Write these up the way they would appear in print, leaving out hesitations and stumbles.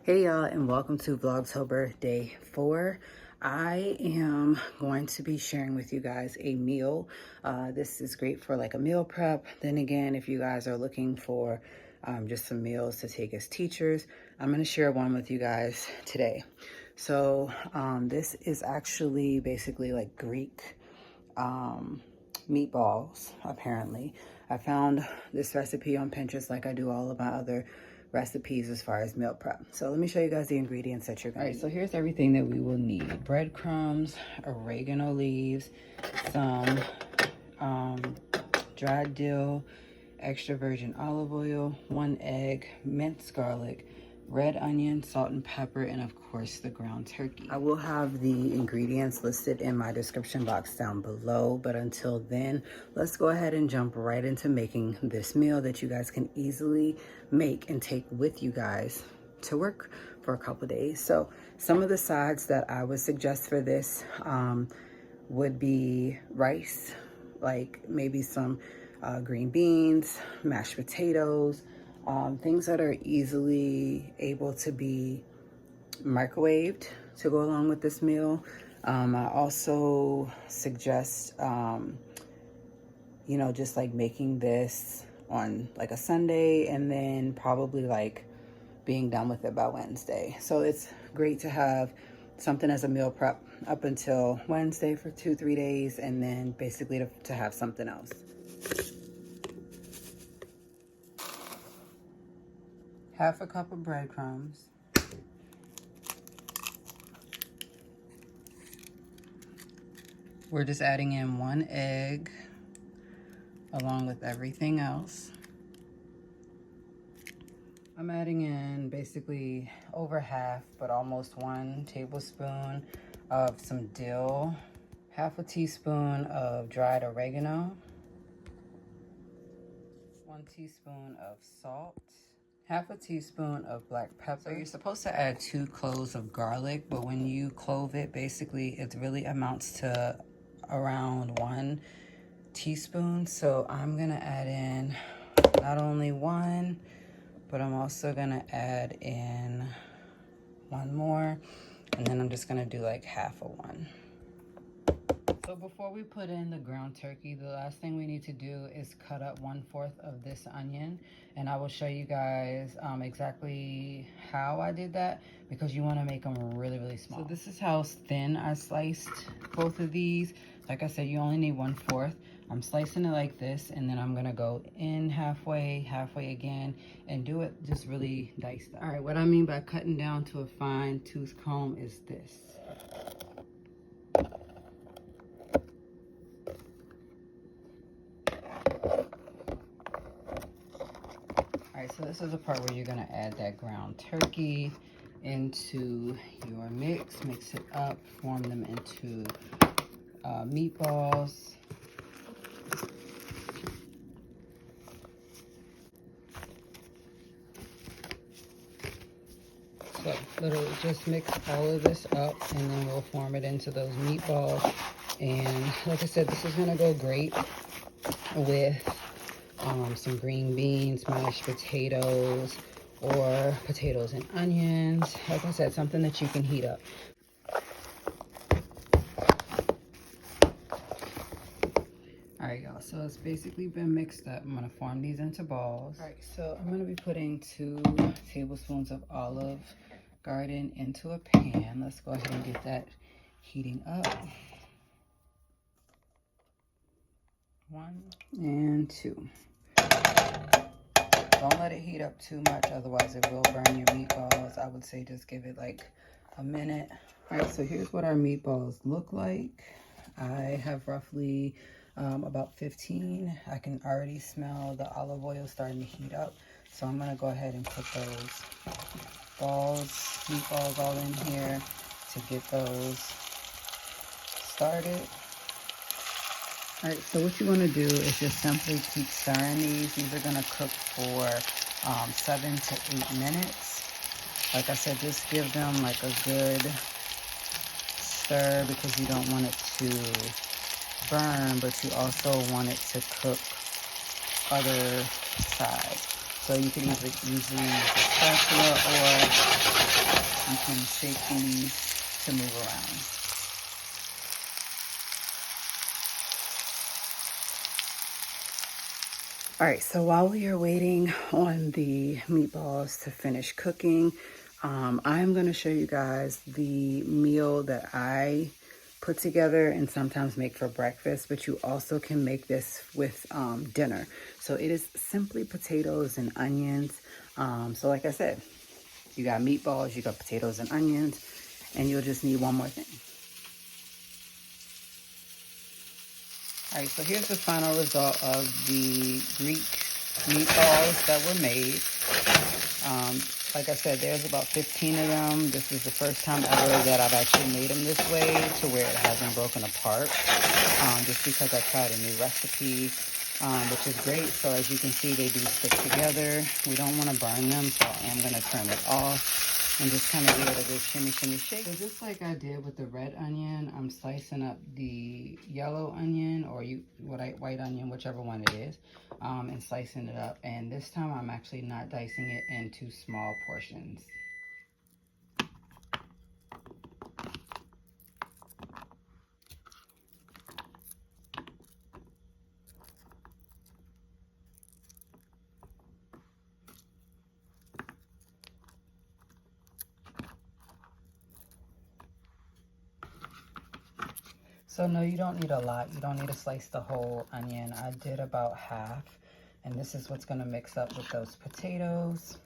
Hey y'all, and welcome to Vlogtober Day 4. I am going to be sharing with you guys a meal. This is great for like a meal prep. Then again, if you guys are looking for just some meals to take as teachers, I'm going to share one with you guys today. So this is actually basically like Greek meatballs, apparently. I found this recipe on Pinterest like I do all of my other recipes as far as meal prep. So let me show you guys the ingredients that you're gonna need. So here's everything that we will need. Breadcrumbs, oregano leaves, some dried dill, extra virgin olive oil, 1 egg, minced garlic, red onion, salt and pepper, and of course the ground turkey. I will have the ingredients listed in my description box down below, but until then, let's go ahead and jump right into making this meal that you guys can easily make and take with you guys to work for a couple days. So some of the sides that I would suggest for this would be rice, like maybe some green beans, mashed potatoes, things that are easily able to be microwaved to go along with this meal. I also suggest, you know, just like making this on like a Sunday and then probably like being done with it by Wednesday. So it's great to have something as a meal prep up until Wednesday for 2-3 days, and then basically to have something else. Half a cup of breadcrumbs, we're just adding in 1 egg along with everything else. I'm adding in basically over half, but almost 1 tablespoon of some dill, half a teaspoon of dried oregano, 1 teaspoon of salt, half a teaspoon of black pepper. So you're supposed to add 2 cloves of garlic, but when you clove it, basically it really amounts to around 1 teaspoon. So I'm gonna add in not only 1, but I'm also gonna add in 1 more, and then I'm just gonna do like half of 1. So before we put in the ground turkey, the last thing we need to do is cut up 1/4 of this onion, and I will show you guys exactly how I did that, because you want to make them really, really small. So this is how thin I sliced both of these. Like I said, you only need 1/4. I'm slicing it like this, and then I'm gonna go in halfway again, and do it just really diced. All right, what I mean by cutting down to a fine tooth comb is this. So this is the part where you're gonna add that ground turkey into your mix, mix it up, form them into meatballs. So literally just mix all of this up, and then we'll form it into those meatballs. And like I said, this is gonna go great with some green beans, mashed potatoes, or potatoes and onions. Like I said, something that you can heat up. All right, y'all, so it's basically been mixed up. I'm gonna form these into balls. All right, so I'm gonna be putting 2 tablespoons of Olive Garden into a pan. Let's go ahead and get that heating up. 1 and 2. Don't let it heat up too much, otherwise it will burn your meatballs. I would say just give it like a minute. All right, so here's what our meatballs look like. I have roughly about 15. I can already smell the olive oil starting to heat up. So I'm gonna go ahead and put those meatballs all in here to get those started. All right, so what you want to do is just simply keep stirring these. These are going to cook for 7 to 8 minutes. Like I said, just give them like a good stir, because you don't want it to burn, but you also want it to cook other sides. So you can easily use a spatula, or you can shake these to move around. All right, so while we are waiting on the meatballs to finish cooking, I'm gonna show you guys the meal that I put together and sometimes make for breakfast, but you also can make this with dinner. So it is simply potatoes and onions. So like I said, you got meatballs, you got potatoes and onions, and you'll just need one more thing. All right, so here's the final result of the Greek meatballs that were made. Like I said, there's about 15 of them. This is the first time ever that I've actually made them this way to where it hasn't broken apart. Just because I tried a new recipe, which is great. So as you can see, they do stick together. We don't want to burn them, so I am going to turn it off and just kind of give it a good shimmy, shimmy, shake. So just like I did with the red onion, I'm slicing up the yellow onion or white onion, whichever one it is, and slicing it up. And this time I'm actually not dicing it into small portions. So no, you don't need a lot. You don't need to slice the whole onion. I did about half, and this is what's gonna mix up with those potatoes.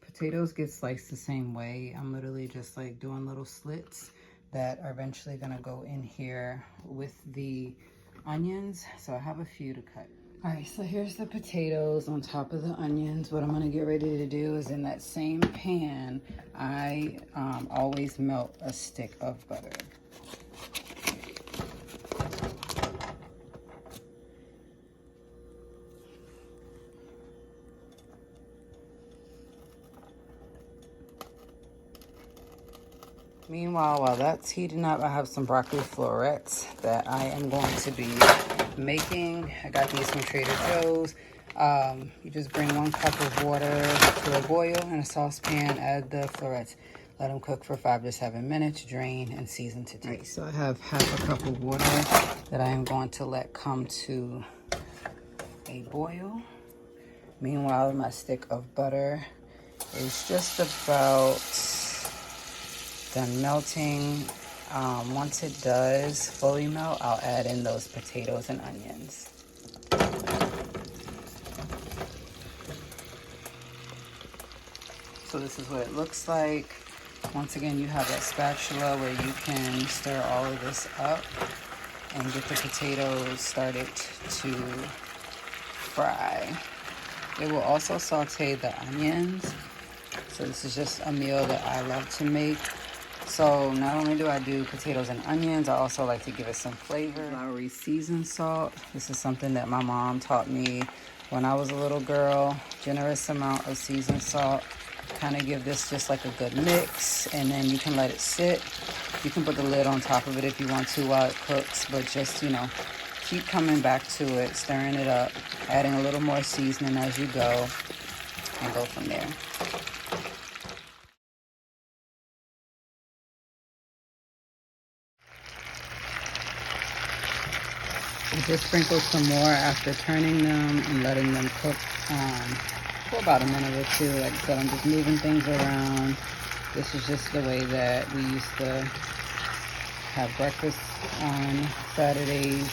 Potatoes get sliced the same way. I'm literally just like doing little slits that are eventually gonna go in here with the onions. So I have a few to cut. All right, so here's the potatoes on top of the onions. What I'm gonna get ready to do is in that same pan, I always melt a stick of butter. Meanwhile, while that's heating up, I have some broccoli florets that I am going to be making. I got these from Trader Joe's. You just bring 1 cup of water to a boil in a saucepan, add the florets, let them cook for 5 to 7 minutes, drain, and season to taste. All right, so I have half a cup of water that I am going to let come to a boil. Meanwhile, my stick of butter is just about done melting. Once it does fully melt, I'll add in those potatoes and onions. So this is what it looks like. Once again, you have that spatula where you can stir all of this up and get the potatoes started to fry. It will also saute the onions. So this is just a meal that I love to make. So not only do I do potatoes and onions, I also like to give it some flavor. Flowery seasoned salt. This is something that my mom taught me when I was a little girl. Generous amount of seasoned salt. Kind of give this just like a good mix, and then you can let it sit. You can put the lid on top of it if you want to while it cooks, but just, you know, keep coming back to it, stirring it up, adding a little more seasoning as you go, and go from there. I just sprinkled some more after turning them and letting them cook for about a minute or two. Like I said, I'm just moving things around. This is just the way that we used to have breakfast on Saturdays,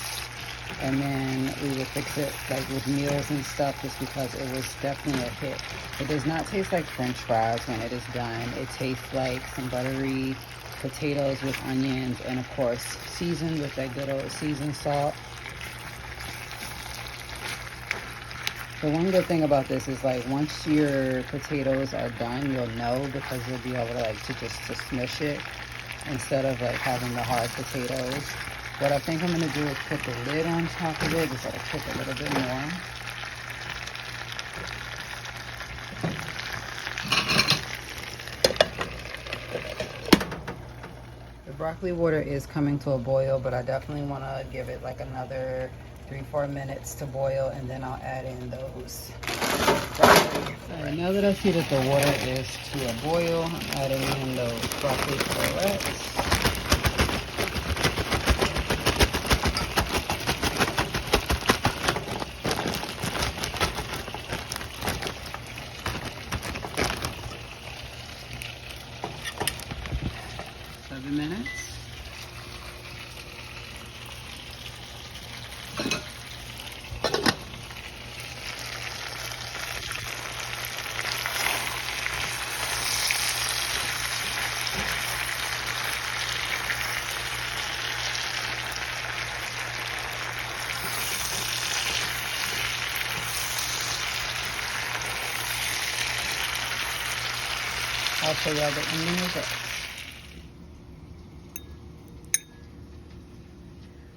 and then we would fix it like with meals and stuff, just because it was definitely a hit. It does not taste like French fries when it is done. It tastes like some buttery potatoes with onions, and of course seasoned with that good old seasoned salt. The one good thing about this is, like, once your potatoes are done, you'll know, because you'll be able to like to smush it instead of like having the hard potatoes. What I think I'm gonna do is put the lid on top of it, just let it cook a little bit more. The broccoli water is coming to a boil, but I definitely want to give it like another 3-4 minutes to boil, and then I'll add in those broccoli. All right, now that I see that the water is to a boil, I'm adding in those broccoli florets. Minutes. I'll show y'all the ending result.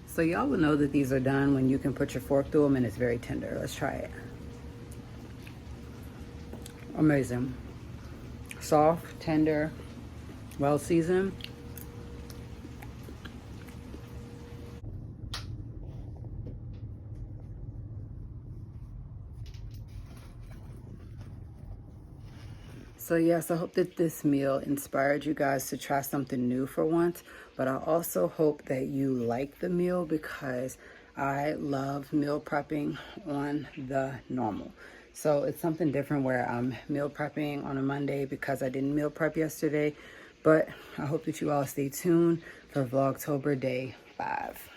So y'all will know that these are done when you can put your fork through them and it's very tender. Let's try it. Amazing. Soft, tender, well seasoned. So yes, I hope that this meal inspired you guys to try something new for once, but I also hope that you like the meal because I love meal prepping on the normal. So it's something different where I'm meal prepping on a Monday because I didn't meal prep yesterday, but I hope that you all stay tuned for Vlogtober day 5.